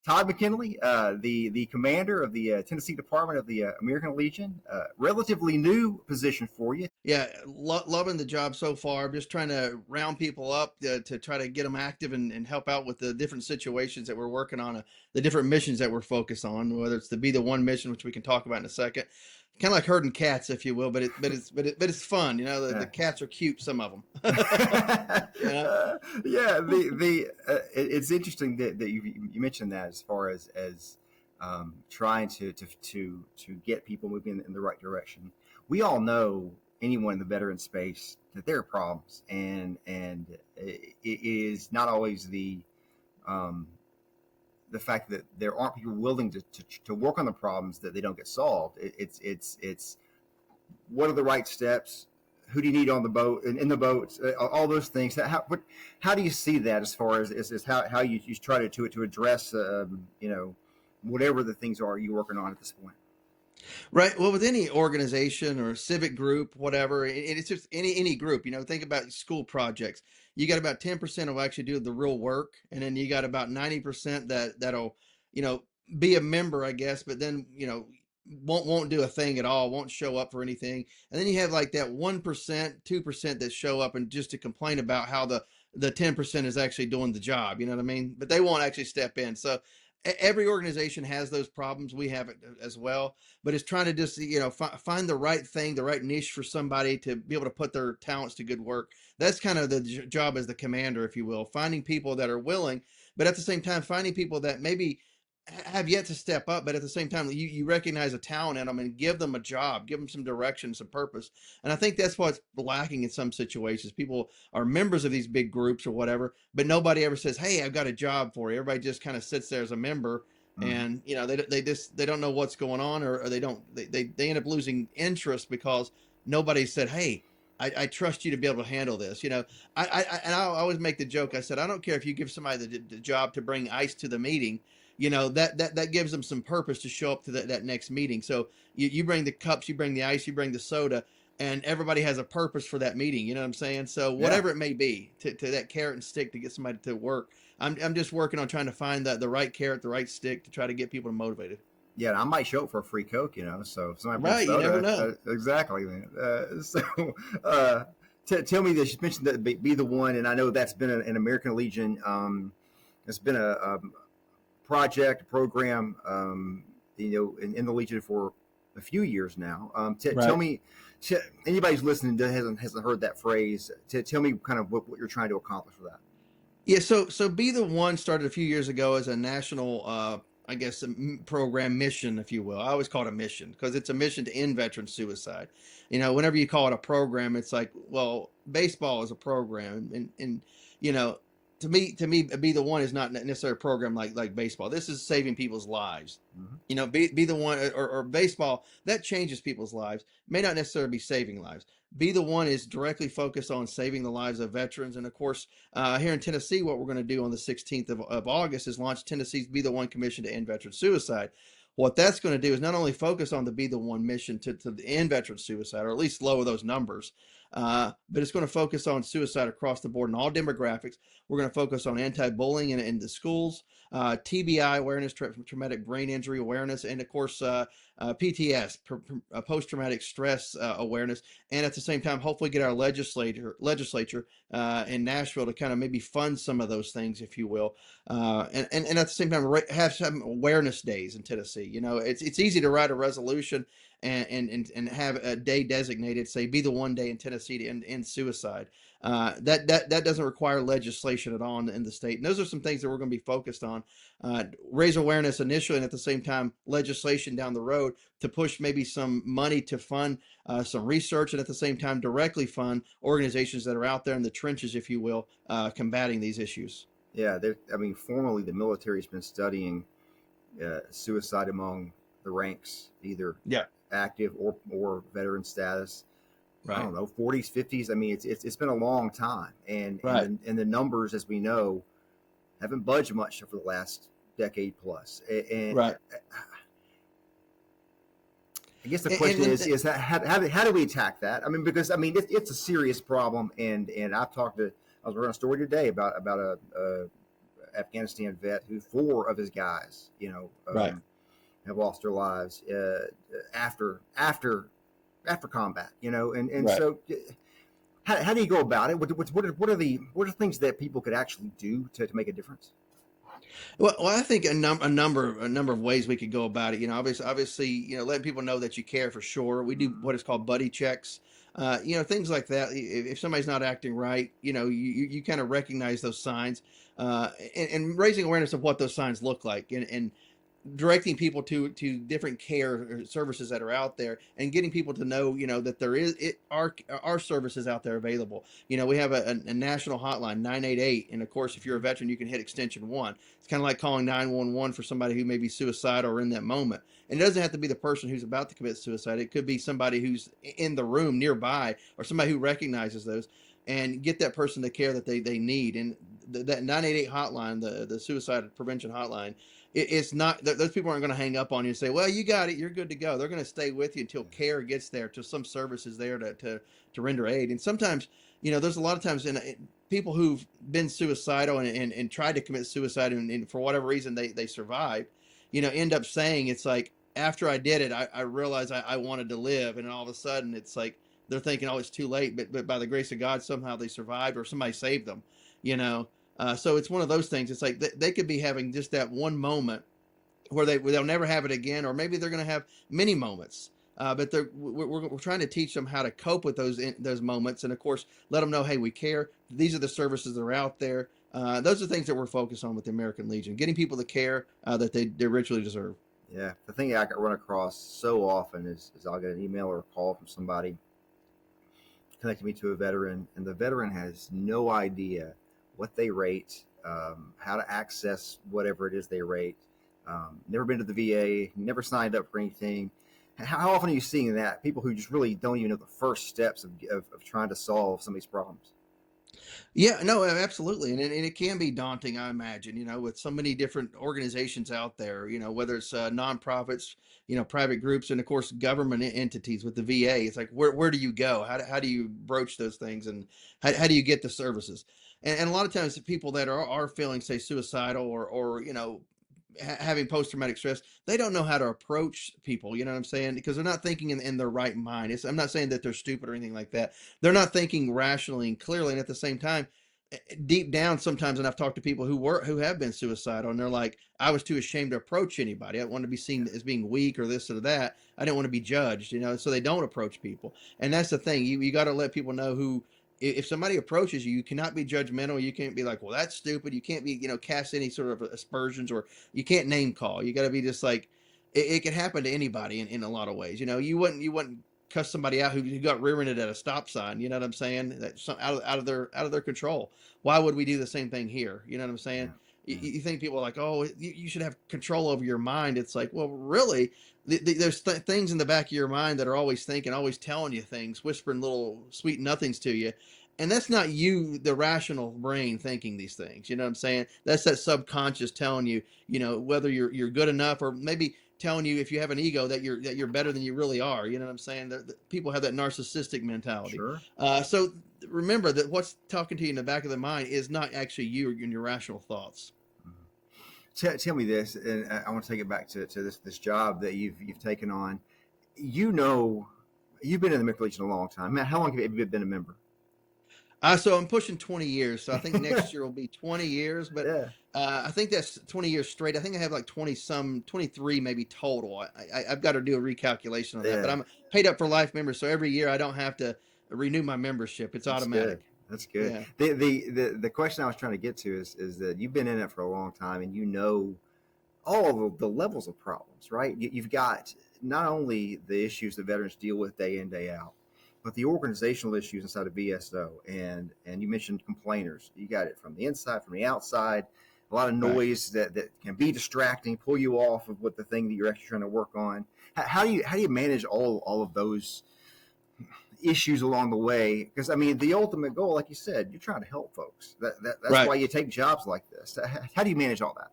Todd McKinley, the commander of the Tennessee Department of the American Legion. Relatively new position for you. Yeah, loving the job so far. I'm just trying to round people up to try to get them active and help out with the different situations that we're working on, the different missions that we're focused on, whether it's the Be the One mission, which we can talk about in a second. Kind of like herding cats, if you will, but it's fun. You know, the cats are cute, some of them. Yeah, it's interesting that you mentioned that as far as trying to get people moving in the right direction. We all know, anyone in the veteran space, that there are problems, and it is not always the fact that there aren't people willing to work on the problems that they don't get solved. It's what are the right steps? Who do you need on the boat, in the boats? All those things. How do you see that as far as how you try to address whatever the things are you're working on at this point? Right. Well, with any organization or civic group, whatever, it's just any group. Think about school projects. You got about 10% will actually do the real work, and then you got about 90% that'll, you know, be a member, I guess, but then won't do a thing at all, won't show up for anything. And then you have like that 1%, 2% that show up and just to complain about how the 10% is actually doing the job. You know what I mean? But they won't actually step in. So every organization has those problems. We have it as well, but it's trying to just find the right thing, the right niche for somebody to be able to put their talents to good work. That's kind of the job as the commander, if you will, finding people that are willing, but at the same time finding people that maybe have yet to step up, but at the same time you recognize a talent in them and give them a job, give them some direction, some purpose. And I think that's what's lacking in some situations. People are members of these big groups or whatever, but nobody ever says, hey, I've got a job for you. Everybody just kind of sits there as a member, and they don't know what's going on, or they end up losing interest because nobody said, hey, I trust you to be able to handle this. I always make the joke. I said, I don't care if you give somebody the job to bring ice to the meeting. That gives them some purpose to show up to that next meeting. So you bring the cups, you bring the ice, you bring the soda, and everybody has a purpose for that meeting. You know what I'm saying? So whatever it may be, to that carrot and stick to get somebody to work. I'm just working on trying to find the right carrot, the right stick to try to get people motivated. Yeah, I might show up for a free Coke, so if somebody right, soda, you never know. Exactly, man. Tell me this. You mentioned that Be the One, and I know that's been an American Legion. It's been a project, a program, in the Legion for a few years now. Tell me, anybody who's listening that hasn't heard that phrase, tell me kind of what you're trying to accomplish with that. Yeah, so Be the One started a few years ago as a national, I guess, program mission, if you will. I always call it a mission because it's a mission to end veteran suicide. Whenever you call it a program, it's like, well, baseball is a program, and to me, Be the One is not necessarily a program like baseball. This is saving people's lives. Mm-hmm. Be the One or baseball that changes people's lives, may not necessarily be saving lives. Be the One is directly focused on saving the lives of veterans. And of course, here in Tennessee, what we're going to do on the 16th of August is launch Tennessee's Be the One Commission to End Veteran Suicide. What that's going to do is not only focus on the Be the One mission to end veteran suicide, or at least lower those numbers, but it's going to focus on suicide across the board in all demographics. We're going to focus on anti-bullying in the schools, TBI awareness, traumatic brain injury awareness, and of course PTS, post-traumatic stress awareness, and at the same time, hopefully get our legislature in Nashville to kind of maybe fund some of those things, if you will, and at the same time have some awareness days in Tennessee. It's easy to write a resolution and have a day designated, say, Be the One day in Tennessee to end suicide. That doesn't require legislation at all in the state. And those are some things that we're going to be focused on. Raise awareness initially, and at the same time, legislation down the road to push maybe some money to fund some research, and at the same time, directly fund organizations that are out there in the trenches, if you will, combating these issues. Yeah, formally, the military has been studying suicide among the ranks, either active or veteran status. Right. I don't know, 40s, 50s. It's been a long time, and the numbers, as we know, haven't budged much for the last decade plus. And I guess the question is how do we attack that? Because it's a serious problem, and I was reading a story today about Afghanistan vet who 4 of his guys, Right. have lost their lives after combat, and Right. so how do you go about it? What are things that people could actually do to make a difference? Well, I think a number of ways we could go about it. Obviously, letting people know that you care for sure. We do what is called buddy checks. Things like that. If somebody's not acting right, you kind of recognize those signs, and raising awareness of what those signs look like, and directing people to different care services that are out there, and getting people to know that there are services out there available. We have a national hotline, 988, and of course if you're a veteran you can hit extension 1. It's kind of like calling 911 for somebody who may be suicidal or in that moment. And it doesn't have to be the person who's about to commit suicide. It could be somebody who's in the room nearby, or somebody who recognizes those, and get that person the care that they need. And that 988 hotline, the suicide prevention hotline, it's not, those people aren't going to hang up on you and say, well, you got it, you're good to go. They're going to stay with you until care gets there, till some service is there to render aid. And sometimes, there's a lot of times in people who've been suicidal and tried to commit suicide, and for whatever reason they survive, end up saying, it's like, after I did it, I realized I wanted to live. And then all of a sudden it's like they're thinking, oh, it's too late, but by the grace of God somehow they survived, or somebody saved them. So it's one of those things. It's like they could be having just that one moment where they'll never have it again, or maybe they're going to have many moments. But we're trying to teach them how to cope with those moments, and of course let them know, hey, we care. These are the services that are out there. Those are things that we're focused on with the American Legion, getting people the care that they richly deserve. Yeah, the thing I run across so often is I'll get an email or a call from somebody connecting me to a veteran, and the veteran has no idea what they rate, how to access whatever it is they rate. Never been to the VA, never signed up for anything. How often are you seeing that? People who just really don't even know the first steps of trying to solve somebody's problems. Yeah, no, absolutely. And it can be daunting, I imagine, with so many different organizations out there, whether it's nonprofits, private groups, and of course, government entities with the VA. It's like, where do you go? How do you broach those things? And how do you get the services? And a lot of times the people that are feeling, say, suicidal, or having post-traumatic stress, they don't know how to approach people, you know what I'm saying? Because they're not thinking in their right mind. I'm not saying that they're stupid or anything like that. They're not thinking rationally and clearly. And at the same time, deep down sometimes, and I've talked to people who have been suicidal, and they're like, I was too ashamed to approach anybody. I didn't want to be seen as being weak or this or that. I didn't want to be judged, so they don't approach people. And that's the thing. You got to let people know who, if somebody approaches you, you cannot be judgmental. You can't be like, well, that's stupid. You can't be, cast any sort of aspersions, or you can't name call. You got to be just like, it can happen to anybody in a lot of ways. You wouldn't cuss somebody out who got rear-ended at a stop sign. You know what I'm saying? That's out of their control. Why would we do the same thing here? You know what I'm saying? Yeah. You think people are like, oh, you should have control over your mind. It's like, well, really, there's things in the back of your mind that are always thinking, always telling you things, whispering little sweet nothings to you. And that's not you, the rational brain, thinking these things. You know what I'm saying? That's that subconscious telling you, whether you're good enough, or maybe telling you, if you have an ego, that you're better than you really are. You know what I'm saying? People have that narcissistic mentality. Sure. So remember that what's talking to you in the back of the mind is not actually you and your rational thoughts. Tell me this, and I want to take it back to this job that you've taken on. You've been in the American Legion a long time. Man, how long have you been a member? So I'm pushing 20 years. So I think next year will be 20 years, but Yeah. I think that's 20 years straight. I think I have like 23 maybe total. I've got to do a recalculation on that, Yeah. but I'm paid up for life member. So every year I don't have to renew my membership. It's automatic. That's good. Yeah. The question I was trying to get to is that you've been in it for a long time, and you know all of the levels of problems, right? You've got not only the issues that veterans deal with day in, day out, but the organizational issues inside of VSO, and you mentioned complainers. You got it from the inside, from the outside, a lot of noise that can be distracting, pull you off of what the thing that you're actually trying to work on. How do you manage all of those issues along the way? Because I mean, the ultimate goal, like you said, you're trying to help folks. That's why you take jobs like this. How do you manage all that?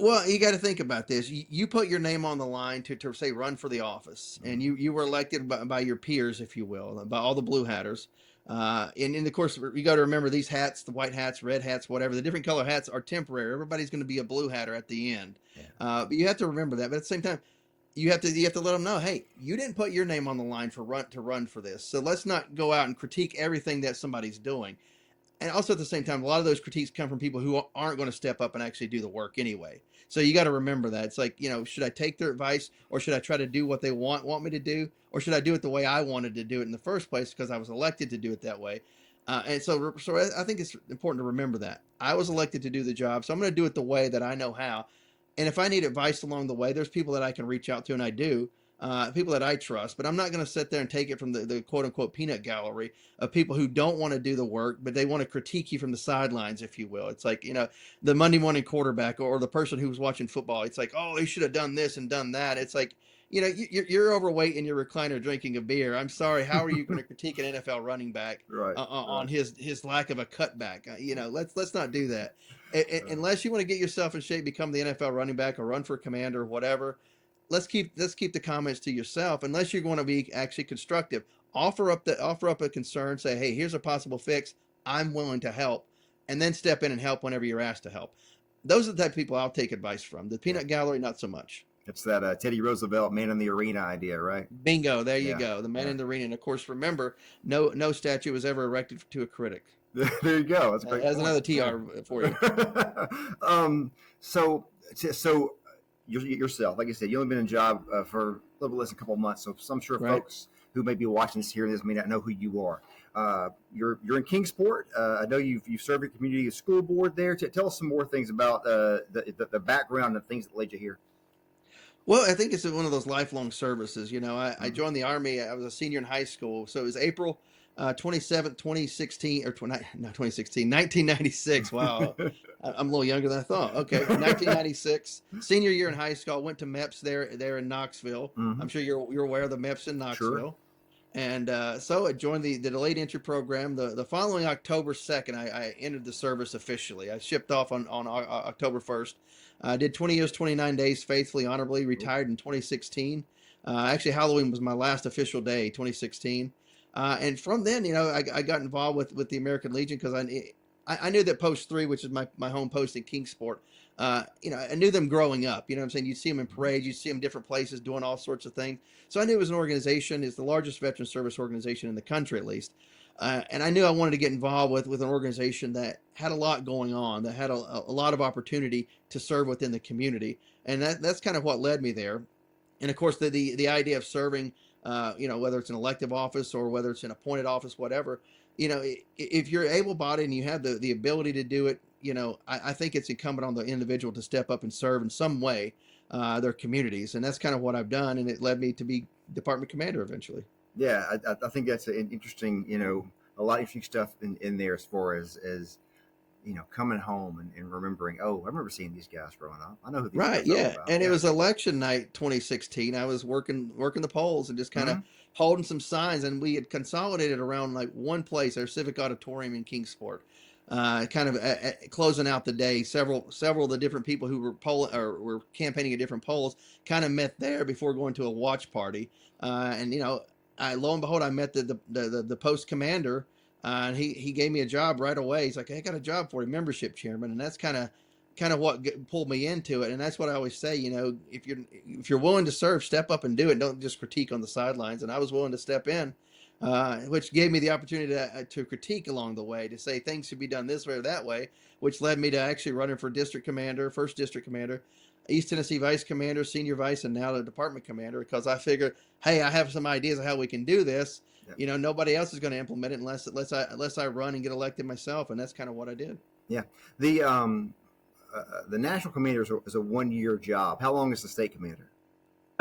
Well, you got to think about this. You put your name on the line to say run for the office, and you were elected by your peers, if you will, by all the blue hatters. And of course, you got to remember these hats, the white hats, red hats, whatever, the different color hats are temporary. Everybody's going to be a blue hatter at the end. Yeah. But you have to remember that. But at the same time, you have to let them know, hey, you didn't put your name on the line to run for this. So let's not go out and critique everything that somebody's doing. And also at the same time, a lot of those critiques come from people who aren't going to step up and actually do the work anyway. So you got to remember that. It's like, should I take their advice, or should I try to do what they want me to do? Or should I do it the way I wanted to do it in the first place because I was elected to do it that way? And so I think it's important to remember that. I was elected to do the job, so I'm going to do it the way that I know how. And if I need advice along the way, there's people that I can reach out to, and I do. People that I trust, but I'm not going to sit there and take it from the quote unquote peanut gallery of people who don't want to do the work, but they want to critique you from the sidelines, if you will. It's like, the Monday morning quarterback or the person who's watching football. It's like, oh, they should have done this and done that. It's like, you're overweight in your recliner drinking a beer. I'm sorry. How are you going to critique an NFL running back on his lack of a cutback? Let's not do that. Unless you want to get yourself in shape, become the NFL running back or run for commander or whatever. Let's keep the comments to yourself, unless you're going to be actually constructive. Offer up a concern, say, hey, here's a possible fix. I'm willing to help, and then step in and help whenever you're asked to help. Those are the type of people I'll take advice from. The peanut gallery, not so much. It's that Teddy Roosevelt man in the arena idea, right? Bingo. There you go. The man in the arena. And of course, remember, no statue was ever erected to a critic. There you go. That's great. That's another TR for you. So yourself, like I said, you only been in a job for a little less than a couple of months. So I'm sure folks who may be watching this, hearing this, may not know who you are. You're in Kingsport. I know you've served your community school board there. Tell us some more things about the background and things that led you here. Well, I think it's one of those lifelong services. I joined the Army. I was a senior in high school. So it was April 27th, 2016, or 1996. Wow. I'm a little younger than I thought. Okay. 1996, senior year in high school. I went to MEPS there in Knoxville. Mm-hmm. I'm sure you're aware of the MEPS in Knoxville. Sure. And so I joined the delayed entry program. The following October 2nd, I entered the service officially. I shipped off on October 1st. I did 20 years, 29 days, faithfully, honorably, retired in 2016. Actually, Halloween was my last official day, 2016. And from then, I got involved with the American Legion because I knew that Post 3, which is my home post in Kingsport, I knew them growing up. You know what I'm saying? You'd see them in parades, you'd see them different places doing all sorts of things. So I knew it was an organization. It's the largest veteran service organization in the country, at least. And I knew I wanted to get involved with an organization that had a lot going on, that had a lot of opportunity to serve within the community. And that's kind of what led me there. And of course, the idea of serving, whether it's an elective office or whether it's an appointed office, whatever, if you're able-bodied and you have the ability to do it, I think it's incumbent on the individual to step up and serve in some way their communities. And that's kind of what I've done. And it led me to be department commander eventually. Yeah, I think that's an interesting, a lot of interesting stuff in there as far as coming home and remembering, oh, I remember seeing these guys growing up. I know who these guys are about. And it was election night 2016. I was working the polls and just kind of holding some signs, and we had consolidated around like one place, our civic auditorium in Kingsport. Kind of closing out the day, several of the different people who were were campaigning at different polls kind of met there before going to a watch party. And lo and behold, I met the post commander, and he gave me a job right away. He's like, hey, I got a job for you, membership chairman, and that's kind of what pulled me into it. And that's what I always say, if you're willing to serve, step up and do it. Don't just critique on the sidelines. And I was willing to step in, which gave me the opportunity to critique along the way, to say things should be done this way or that way, which led me to actually running for district commander, first district commander, East Tennessee vice commander, senior vice, and now the department commander, because I figured, hey, I have some ideas of how we can do this. Yep. Nobody else is going to implement it unless I run and get elected myself, and that's kind of what I did. Yeah. The national commander is a 1-year job. How long is the state commander?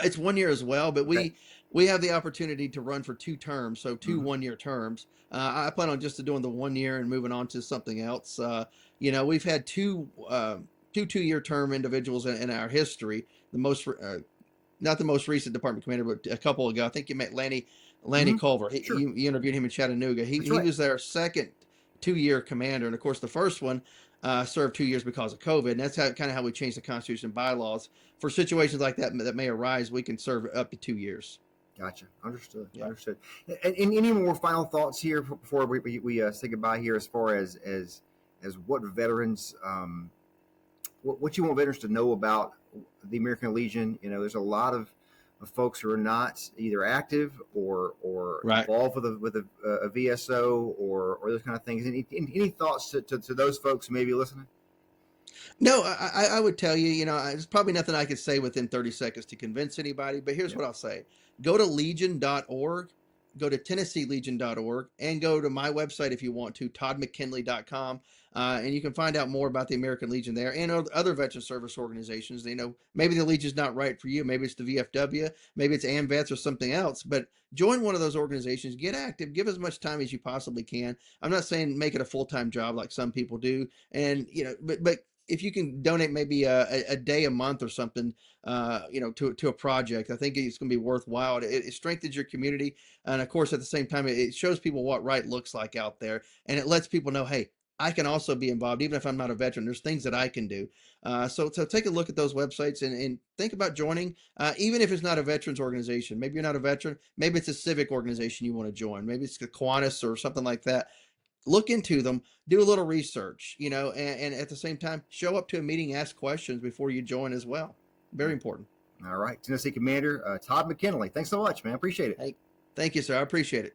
It's 1 year as well, but we have the opportunity to run for 2 terms, so 2 1-year terms. I plan on just doing the 1 year and moving on to something else. We've had two 2-year term individuals in our history. The most, not the most recent department commander, but a couple ago. I think you met Lanny Culver. You interviewed him in Chattanooga. He was their second 2-year commander, and of course the first one served 2 years because of COVID. And that's how we changed the Constitution and bylaws for situations like that may arise. We can serve up to 2 years. Gotcha. Understood. Yeah. Understood. And any more final thoughts here before we say goodbye here, as far as what veterans, what you want veterans to know about the American Legion? You know, there's a lot of folks who are not either active or involved with a VSO or those kind of things. Any thoughts to those folks who may be listening? No, I would tell you, you know, there's probably nothing I could say within 30 seconds to convince anybody, but here's what I'll say. Go to legion.org, go to tennesseelegion.org, and go to my website if you want to, toddmckinley.com. And you can find out more about the American Legion there and other veteran service organizations. You know, maybe the Legion's not right for you. Maybe it's the VFW, maybe it's AMVETS or something else, but join one of those organizations, get active, give as much time as you possibly can. I'm not saying make it a full-time job like some people do. And, you know, but if you can donate maybe a day a month or something, you know, to a project, I think it's going to be worthwhile. It strengthens your community. And of course, at the same time, it shows people what right looks like out there. And it lets people know, hey, I can also be involved. Even if I'm not a veteran, there's things that I can do. So take a look at those websites and think about joining, even if it's not a veterans organization. Maybe you're not a veteran. Maybe it's a civic organization you want to join. Maybe it's the Kiwanis or something like that. Look into them, do a little research, you know, and at the same time, show up to a meeting, ask questions before you join as well. Very important. All right. Tennessee Commander Todd McKinley. Thanks so much, man. Appreciate it. Hey, thank you, sir. I appreciate it.